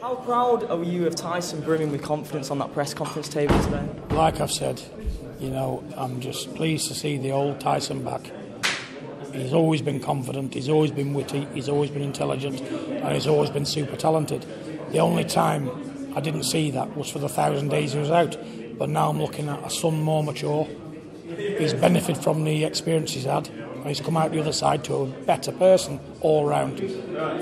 How proud are you of Tyson brimming with confidence on that press conference table today? Like I've said, I'm just pleased to see the old Tyson back. He's always been confident, he's always been witty, he's always been intelligent, and he's always been super talented. The only time I didn't see that was for the 1,000 days he was out. But now I'm looking at a son more mature. He's benefited from the experience he's had, and he's come out the other side to a better person all round,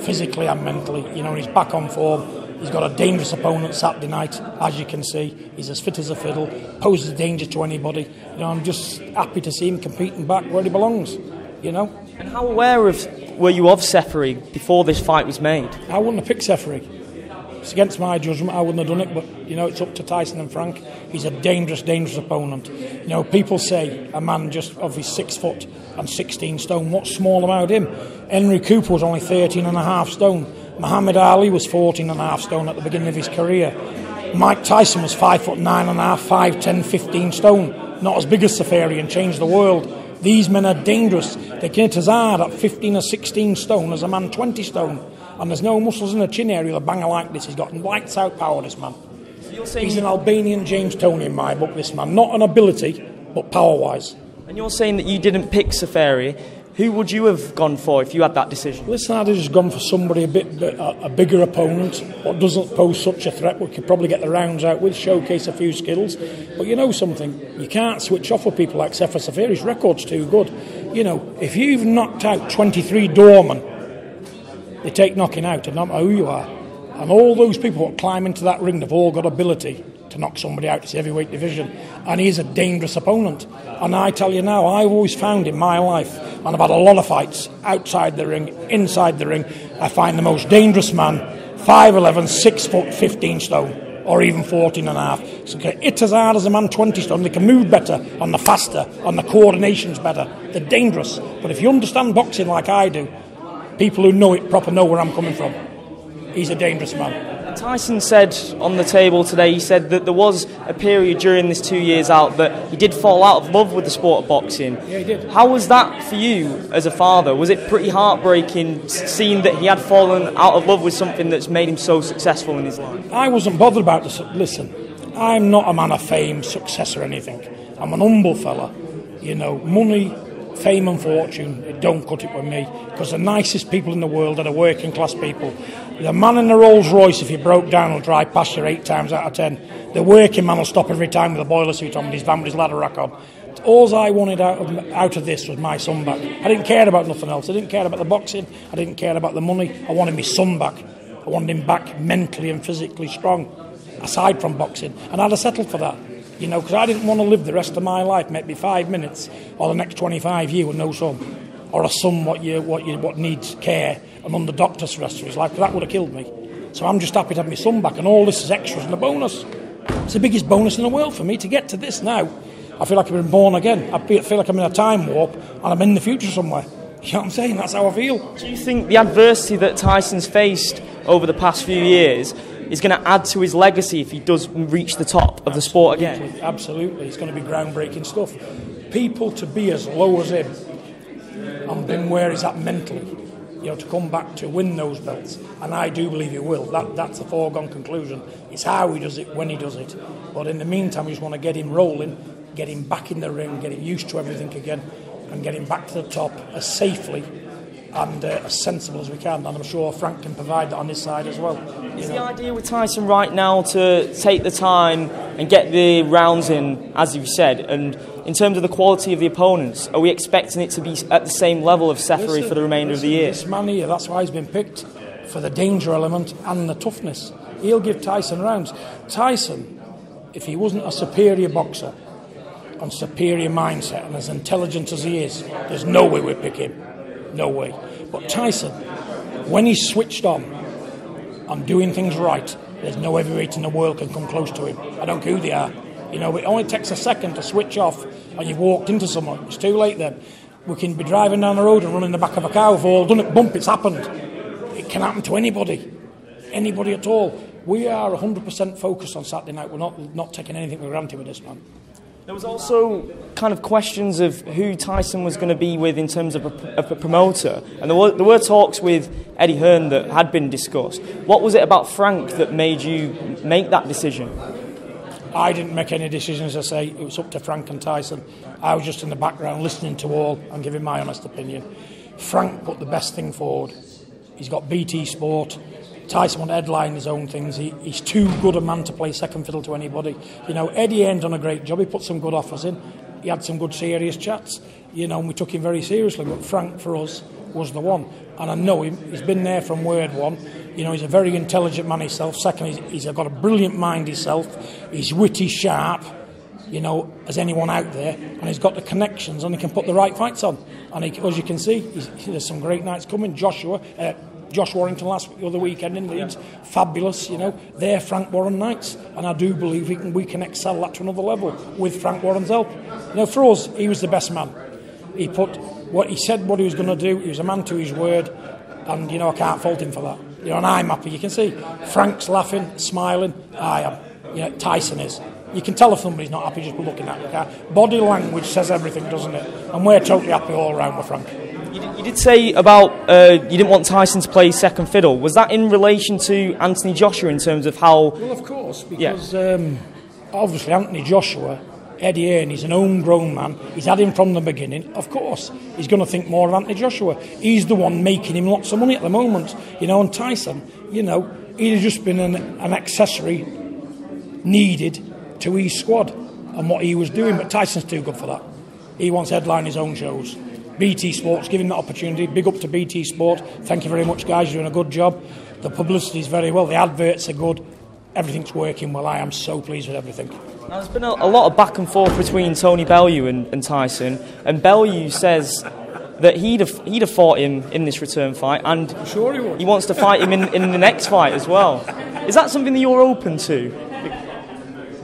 physically and mentally. And he's back on form. He's got a dangerous opponent Saturday night, as you can see. He's as fit as a fiddle, poses a danger to anybody. I'm just happy to see him competing back where he belongs. And how aware were you of Seferi before this fight was made? I wouldn't have picked Seferi. It's against my judgment, I wouldn't have done it, but it's up to Tyson and Frank. He's a dangerous, dangerous opponent. People say a man just of his 6 foot and 16 stone, what's small about him? Henry Cooper was only 13.5 stone. Muhammad Ali was 14.5 stone at the beginning of his career. Mike Tyson was 5'9.5", 5'10", 15 stone. Not as big as Seferi and changed the world. These men are dangerous. They can hit as hard at 15 or 16 stone as a man 20 stone. And there's no muscles in the chin area. A banger like this. He's got lights out power, this man. He's an Albanian James Toney in my book, this man. Not an ability, but power-wise. And you're saying that you didn't pick Seferi. Who would you have gone for if you had that decision? Listen, I'd have just gone for somebody a bigger opponent, what doesn't pose such a threat. We could probably get the rounds out with, showcase a few skills. But you know something? You can't switch off with people like Seferi. His record's too good. If you've knocked out 23 doormen, they take knocking out, and no matter who you are. And all those people that climb into that ring, they've all got ability to knock somebody out. It's the heavyweight division. And he's a dangerous opponent. And I tell you now, I've always found in my life, and I've had a lot of fights outside the ring, inside the ring, I find the most dangerous man, 5'11", 6 foot, 15 stone, or even 14.5. So they can hit as hard as a man 20 stone. They can move better, and they're faster, and the coordination's better. They're dangerous. But if you understand boxing like I do, people who know it proper know where I'm coming from. He's a dangerous man. Tyson said on the table today, he said that there was a period during this 2 years out that he did fall out of love with the sport of boxing. Yeah, he did. How was that for you as a father? Was it pretty heartbreaking seeing that he had fallen out of love with something that's made him so successful in his life? I wasn't bothered about this. Listen, I'm not a man of fame, success or anything. I'm an humble fella. Money, fame and fortune, it don't cut it with me, because the nicest people in the world are the working class people. The man in the Rolls Royce, if you broke down, will drive past you 8 times out of 10. The working man will stop every time with a boiler suit on, with his van with his ladder rack on. All I wanted out of this was my son back. I didn't care about nothing else. I didn't care about the boxing. I didn't care about the money. I wanted my son back. I wanted him back mentally and physically strong, aside from boxing. And I'd have settled for that. Because I didn't want to live the rest of my life, maybe 5 minutes, or the next 25 years with no son, or a son what needs care and under doctors for the rest of his life. That would have killed me. So I'm just happy to have my son back, and all this is extras and a bonus. It's the biggest bonus in the world for me to get to this now. I feel like I've been born again. I feel like I'm in a time warp, and I'm in the future somewhere. You know what I'm saying? That's how I feel. Do you think the adversity that Tyson's faced over the past few years is going to add to his legacy if he does reach the top of the sport again? Absolutely. It's going to be groundbreaking stuff. People to be as low as him and been where he's at mentally, to come back to win those belts. And I do believe he will. That's a foregone conclusion. It's how he does it, when he does it. But in the meantime, we just want to get him rolling, get him back in the ring, get him used to everything again, and get him back to the top as safely and as sensible as we can, and I'm sure Frank can provide that on his side as well. Is the idea with Tyson right now to take the time and get the rounds in, as you said, and in terms of the quality of the opponents, are we expecting it to be at the same level of Seferi for the remainder of the year? This man here, that's why he's been picked, for the danger element and the toughness. He'll give Tyson rounds. Tyson, if he wasn't a superior boxer and superior mindset and as intelligent as he is, there's no way we'd pick him. No way. But Tyson, when he's switched on and doing things right, there's no heavyweight in the world can come close to him. I don't care who they are. It only takes a second to switch off and you've walked into someone. It's too late then. We can be driving down the road and running the back of a car. We've all done it. Bump, it's happened. It can happen to anybody. Anybody at all. We are 100% focused on Saturday night. We're not taking anything for granted with this man. There was also kind of questions of who Tyson was going to be with in terms of a promoter, and there were talks with Eddie Hearn that had been discussed. What was it about Frank that made you make that decision? I didn't make any decisions, as I say. It was up to Frank and Tyson. I was just in the background listening to all and giving my honest opinion. Frank put the best thing forward. He's got BT Sport. Tyson wanted to headline his own things. He's too good a man to play second fiddle to anybody. You know, Eddie Hearn done a great job. He put some good offers in. He had some good serious chats, you know, and we took him very seriously. But Frank, for us, was the one. And I know him. He's been there from word one. You know, he's a very intelligent man himself. Second, he's got a brilliant mind himself. He's witty, sharp, you know, as anyone out there. And he's got the connections and he can put the right fights on. And as you can see, there's some great nights coming. Josh Warrington the other weekend in Leeds, fabulous, you know. They're Frank Warren nights, and I do believe we can excel that to another level with Frank Warren's help. You know, for us, he was the best man. He said what he was going to do. He was a man to his word, and you know I can't fault him for that. You know, and I'm happy. You can see Frank's laughing, smiling. I am. You know, Tyson is. You can tell if somebody's not happy just by looking at it. Body language says everything, doesn't it? And we're totally happy all around with Frank. You did say about you didn't want Tyson to play second fiddle. Was that in relation to Anthony Joshua in terms of how... Well, of course, because obviously Anthony Joshua, Eddie Hearn, he's an homegrown man. He's had him from the beginning. Of course, he's going to think more of Anthony Joshua. He's the one making him lots of money at the moment. You know, and Tyson, you know, he'd have just been an accessory needed to his squad and what he was doing. But Tyson's too good for that. He wants to headline his own shows. BT Sports, give him that opportunity. Big up to BT Sport. Thank you very much, guys. You're doing a good job. The publicity is very well. The adverts are good. Everything's working well. I am so pleased with everything. Now, there's been a lot of back and forth between Tony Bellew and Tyson. And Bellew says that he'd have fought him in this return fight. And I'm sure he would. He wants to fight him in the next fight as well. Is that something that you're open to?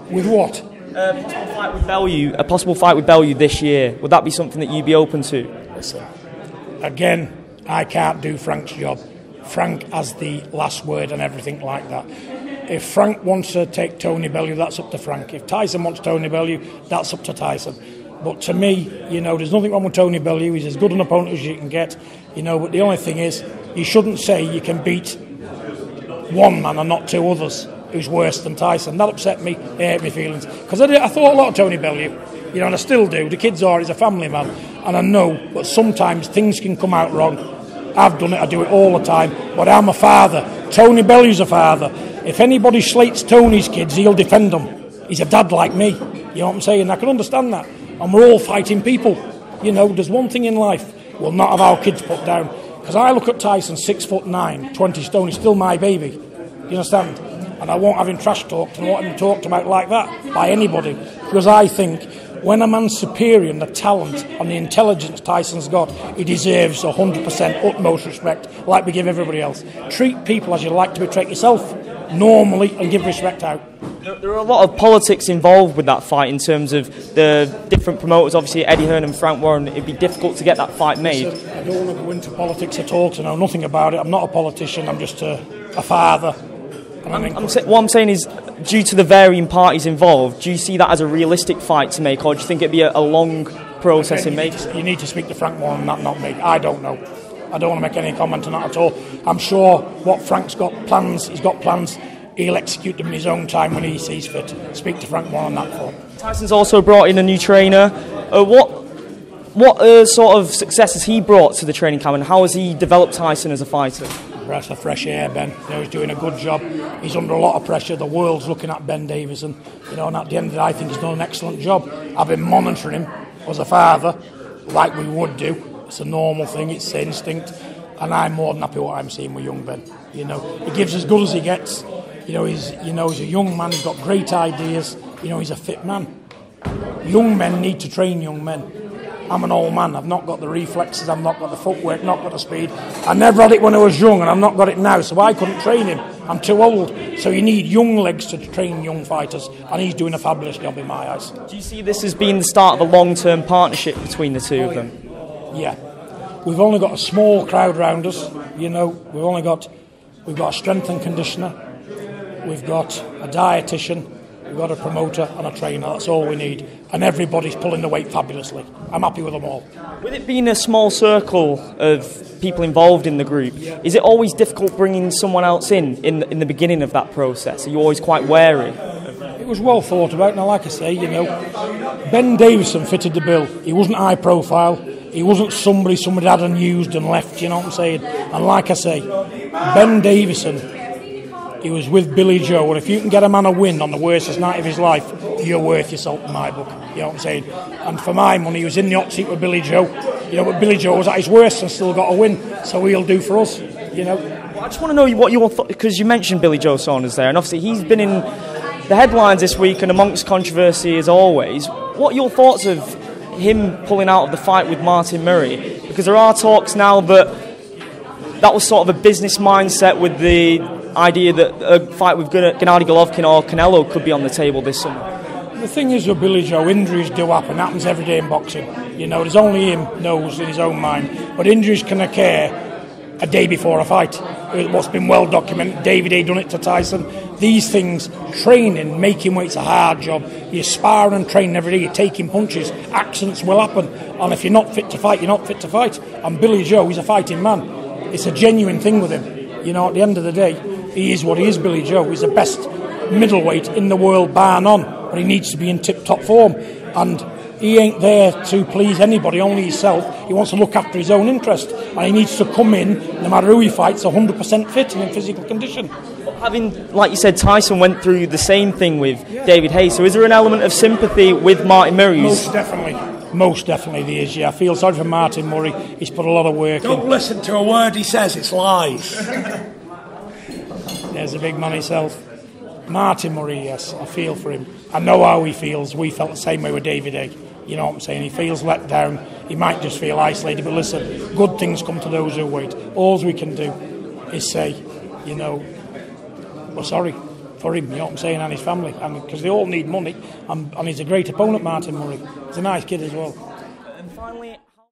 With what? A possible fight with Bellew this year. Would that be something that you'd be open to? Listen, again, I can't do Frank's job. Frank has the last word and everything like that. If Frank wants to take Tony Bellew, that's up to Frank. If Tyson wants Tony Bellew, that's up to Tyson. But to me, you know, there's nothing wrong with Tony Bellew. He's as good an opponent as you can get. You know, but the only thing is, you shouldn't say you can beat one man and not two others who's worse than Tyson. That upset me, it hurt my feelings. Because I thought a lot of Tony Bellew, you know, and I still do. The kids are, he's a family man. And I know, but sometimes things can come out wrong. I've done it, I do it all the time. But I'm a father. Tony Bellew's a father. If anybody slates Tony's kids, he'll defend them. He's a dad like me. You know what I'm saying? I can understand that. And we're all fighting people. You know, there's one thing in life, we'll not have our kids put down. Because I look at Tyson, 6'9", 20 stone, he's still my baby. You understand? And I won't have him trash talked and I won't have him talked about like that by anybody. Because I think when a man's superior in the talent and the intelligence Tyson's got, he deserves 100% utmost respect, like we give everybody else. Treat people as you like to be treated yourself, normally, and give respect out. There are a lot of politics involved with that fight in terms of the different promoters. Obviously, Eddie Hearn and Frank Warren, it'd be difficult to get that fight made. I don't want to go into politics at all, to know nothing about it. I'm not a politician, I'm just a father. What I'm saying is, due to the varying parties involved, do you see that as a realistic fight to make, or do you think it'd be a long process in making? You need to speak to Frank Warren, not me. I don't know. I don't want to make any comment on that at all. I'm sure what Frank's got plans, he's got plans. He'll execute them in his own time when he sees fit. Speak to Frank Warren on that front. Tyson's also brought in a new trainer. What sort of success has he brought to the training camp, and how has he developed Tyson as a fighter? Breath of fresh air, Ben. You know, he's doing a good job. He's under a lot of pressure. The world's looking at Ben Davison. You know, and at the end of the day, I think he's done an excellent job. I've been monitoring him as a father, like we would do. It's a normal thing. It's instinct. And I'm more than happy what I'm seeing with young Ben. You know, he gives as good as he gets. You know, he's a young man. He's got great ideas. You know, he's a fit man. Young men need to train young men. I'm an old man. I've not got the reflexes. I've not got the footwork. Not got the speed. I never had it when I was young, and I've not got it now. So I couldn't train him. I'm too old. So you need young legs to train young fighters, and he's doing a fabulous job in my eyes. Do you see this as being the start of a long-term partnership between the two of them? Yeah. We've only got a small crowd round us. You know, we've got a strength and conditioner. We've got a dietitian. We've got a promoter and a trainer. That's all we need. And everybody's pulling the weight fabulously. I'm happy with them all. With it being a small circle of people involved in the group, is it always difficult bringing someone else in the beginning of that process? Are you always quite wary? It was well thought about. Now, like I say, Ben Davison fitted the bill. He wasn't high profile. He wasn't somebody had and used and left, you know what I'm saying? And like I say, Ben Davison, he was with Billy Joe, and if you can get a man a win on the worstest night of his life, you're worth your salt in my book, you know what I'm saying? And for my money, he was in the hot seat with Billy Joe, but Billy Joe was at his worst and still got a win, so he'll do for us, I just want to know what your thoughts, because you mentioned Billy Joe Saunders there, and obviously he's been in the headlines this week and amongst controversy as always. What are your thoughts of him pulling out of the fight with Martin Murray? Because there are talks now that was sort of a business mindset with the idea that a fight with Gennady Golovkin or Canelo could be on the table this summer. The thing is with Billy Joe, injuries do happen. It happens every day in boxing. There's only him knows in his own mind. But injuries can occur a day before a fight. What's been well documented, David A done it to Tyson. These things, training, making weight's a hard job. You're sparring and training every day, you're taking punches, accidents will happen. And if you're not fit to fight, you're not fit to fight. And Billy Joe, he's a fighting man. It's a genuine thing with him. At the end of the day, he is what he is, Billy Joe. He's the best middleweight in the world, bar none. But he needs to be in tip-top form. And he ain't there to please anybody, only himself. He wants to look after his own interest. And he needs to come in, no matter who he fights, 100% fit and in physical condition. Having, like you said, Tyson went through the same thing with David Hayes. So is there an element of sympathy with Martin Murray? Most definitely there is, yeah. I feel sorry for Martin Murray. He's put a lot of work in. Don't listen to a word he says, it's lies. There's a big man himself. Martin Murray, yes, I feel for him. I know how he feels. We felt the same way with David A. You know what I'm saying? He feels let down. He might just feel isolated. But listen, good things come to those who wait. All we can do is say, we're sorry for him, you know what I'm saying, and his family. Because they all need money. And he's a great opponent, Martin Murray. He's a nice kid as well. And finally,